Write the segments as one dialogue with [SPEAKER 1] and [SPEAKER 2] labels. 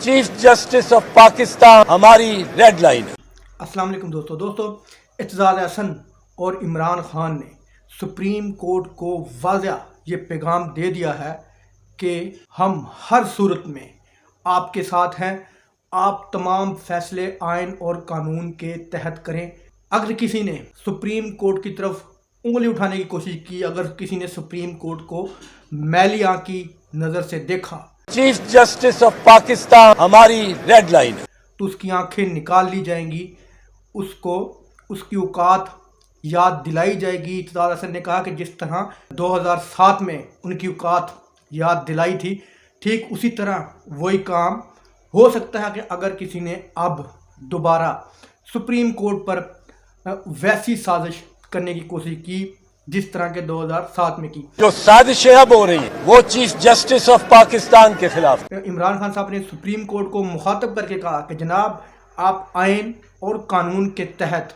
[SPEAKER 1] Chief justice of Pakistan ہماری red line ہے۔
[SPEAKER 2] السلام علیکم دوستو اعتزاز احسن اور عمران خان نے سپریم کورٹ کو واضح یہ پیغام دے دیا ہے کہ ہم ہر صورت میں آپ کے ساتھ ہیں، آپ تمام فیصلے آئین اور قانون کے تحت کریں۔ اگر کسی نے سپریم کورٹ کی طرف انگلی اٹھانے کی کوشش کی، اگر کسی نے سپریم کورٹ کو میلی آنکھ کی نظر سے دیکھا،
[SPEAKER 1] چیف جسٹس آف پاکستان ہماری ریڈ لائن ہے،
[SPEAKER 2] تو اس کی آنکھیں نکال لی جائیں گی، اس کو اس کی اوقات یاد دلائی جائے گی۔ اعتزاز احسن نے کہا کہ جس طرح 2007 میں ان کی اوقات یاد دلائی تھی، ٹھیک اسی طرح وہی کام ہو سکتا ہے کہ اگر کسی نے اب دوبارہ سپریم کورٹ پر ویسی سازش کرنے کی کوشش کی جس طرح کے 2007 میں کی۔
[SPEAKER 1] جو سازشیں اب ہو رہی ہیں وہ چیف جسٹس آف پاکستان کے خلاف۔
[SPEAKER 2] عمران خان صاحب نے سپریم کورٹ کو مخاطب کر کے کہا کہ جناب آپ آئین اور قانون کے تحت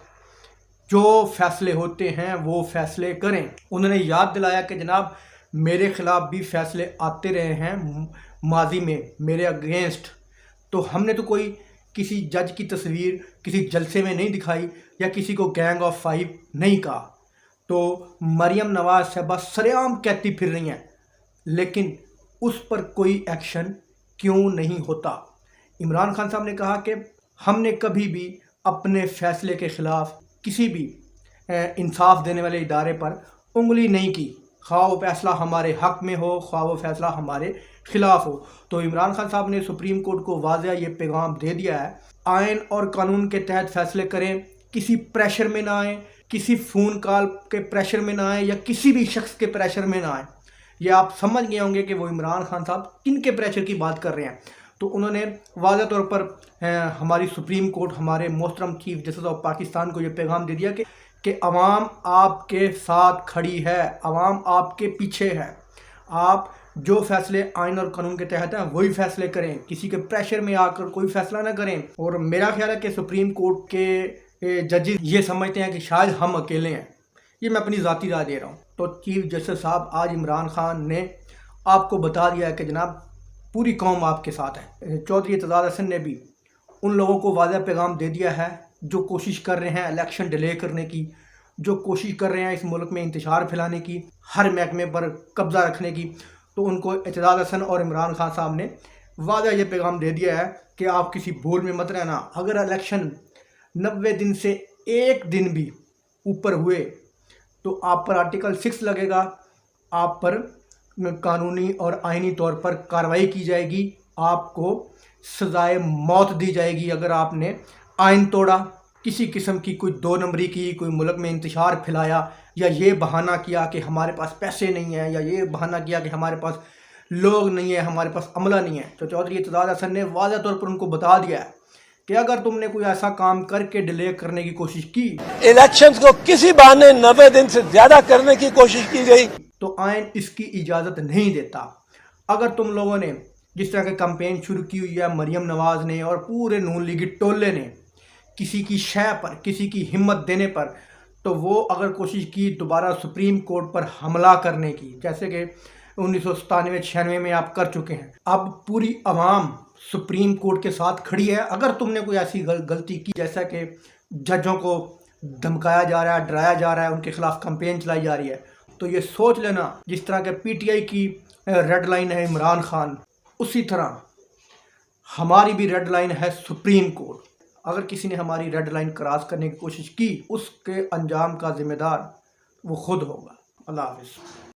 [SPEAKER 2] جو فیصلے ہوتے ہیں وہ فیصلے کریں۔ انہوں نے یاد دلایا کہ جناب میرے خلاف بھی فیصلے آتے رہے ہیں ماضی میں میرے اگینسٹ، تو ہم نے تو کوئی کسی جج کی تصویر کسی جلسے میں نہیں دکھائی یا کسی کو گینگ آف 5 نہیں کہا۔ تو مریم نواز صاحبہ سرعام کہتی پھر رہی ہیں، لیکن اس پر کوئی ایکشن کیوں نہیں ہوتا؟ عمران خان صاحب نے کہا کہ ہم نے کبھی بھی اپنے فیصلے کے خلاف کسی بھی انصاف دینے والے ادارے پر انگلی نہیں کی، خواہ وہ فیصلہ ہمارے حق میں ہو، خواہ وہ فیصلہ ہمارے خلاف ہو۔ تو عمران خان صاحب نے سپریم کورٹ کو واضح یہ پیغام دے دیا ہے، آئین اور قانون کے تحت فیصلے کریں، کسی پریشر میں نہ آئیں، کسی فون کال کے پریشر میں نہ آئیں یا کسی بھی شخص کے پریشر میں نہ آئیں۔ یہ آپ سمجھ گئے ہوں گے کہ وہ عمران خان صاحب کن کے پریشر کی بات کر رہے ہیں۔ تو انہوں نے واضح طور پر ہماری سپریم کورٹ، ہمارے محترم چیف جسٹس آف پاکستان کو یہ پیغام دے دیا کہ عوام آپ کے ساتھ کھڑی ہے، عوام آپ کے پیچھے ہے، آپ جو فیصلے آئین اور قانون کے تحت ہیں وہی فیصلے کریں، کسی کے پریشر میں آ کر کوئی فیصلہ نہ کریں۔ اور میرا خیال ہے کہ سپریم کورٹ کے ججز یہ سمجھتے ہیں کہ شاید ہم اکیلے ہیں، یہ میں اپنی ذاتی رائے دے رہا ہوں۔ تو چیف جسٹس صاحب آج عمران خان نے آپ کو بتا دیا ہے کہ جناب پوری قوم آپ کے ساتھ ہے۔ چودھری اعتزاز احسن نے بھی ان لوگوں کو واضح پیغام دے دیا ہے جو کوشش کر رہے ہیں الیکشن ڈیلے کرنے کی، جو کوشش کر رہے ہیں اس ملک میں انتشار پھیلانے کی، ہر محکمے پر قبضہ رکھنے کی۔ تو ان کو اعتزاز احسن اور عمران خان صاحب نے واضح یہ پیغام دے دیا ہے کہ آپ کسی بھول میں مت رہنا۔ اگر الیکشن 90 دن سے ایک دن بھی اوپر ہوئے تو آپ پر آرٹیکل 6 لگے گا، آپ پر قانونی اور آئینی طور پر کارروائی کی جائے گی، آپ کو سزائے موت دی جائے گی اگر آپ نے آئین توڑا، کسی قسم کی کوئی 2 نمبری کی، کوئی ملک میں انتشار پھیلایا یا یہ بہانہ کیا کہ ہمارے پاس پیسے نہیں ہیں، یا یہ بہانہ کیا کہ ہمارے پاس لوگ نہیں ہیں، ہمارے پاس عملہ نہیں ہے۔ تو چودھری اعتزاز احسن نے واضح طور پر ان کو بتا دیا ہے کہ اگر تم نے کوئی ایسا کام کر کے ڈیلے کرنے کی کوشش کی،
[SPEAKER 1] الیکشنز کو کسی بہانے 90 دن سے زیادہ کرنے کی کوشش کی گئی
[SPEAKER 2] تو آئین اس کی اجازت نہیں دیتا۔ اگر تم لوگوں نے جس طرح کی کمپین شروع کی ہوئی ہے مریم نواز نے اور پورے نون لیگی ٹولے نے کسی کی شے پر، کسی کی ہمت دینے پر، تو وہ اگر کوشش کی دوبارہ سپریم کورٹ پر حملہ کرنے کی، جیسے کہ 1997-96 میں آپ کر چکے ہیں، اب پوری عوام سپریم کورٹ کے ساتھ کھڑی ہے۔ اگر تم نے کوئی ایسی غلطی کی جیسا کہ ججوں کو دھمکایا جا رہا ہے، ڈرایا جا رہا ہے، ان کے خلاف کمپین چلائی جا رہی ہے، تو یہ سوچ لینا جس طرح کہ پی ٹی آئی کی ریڈ لائن ہے عمران خان، اسی طرح ہماری بھی ریڈ لائن ہے سپریم کورٹ۔ اگر کسی نے ہماری ریڈ لائن کراس کرنے کی کوشش کی، اس کے انجام کا ذمہ دار وہ خود ہوگا۔ اللہ حافظ۔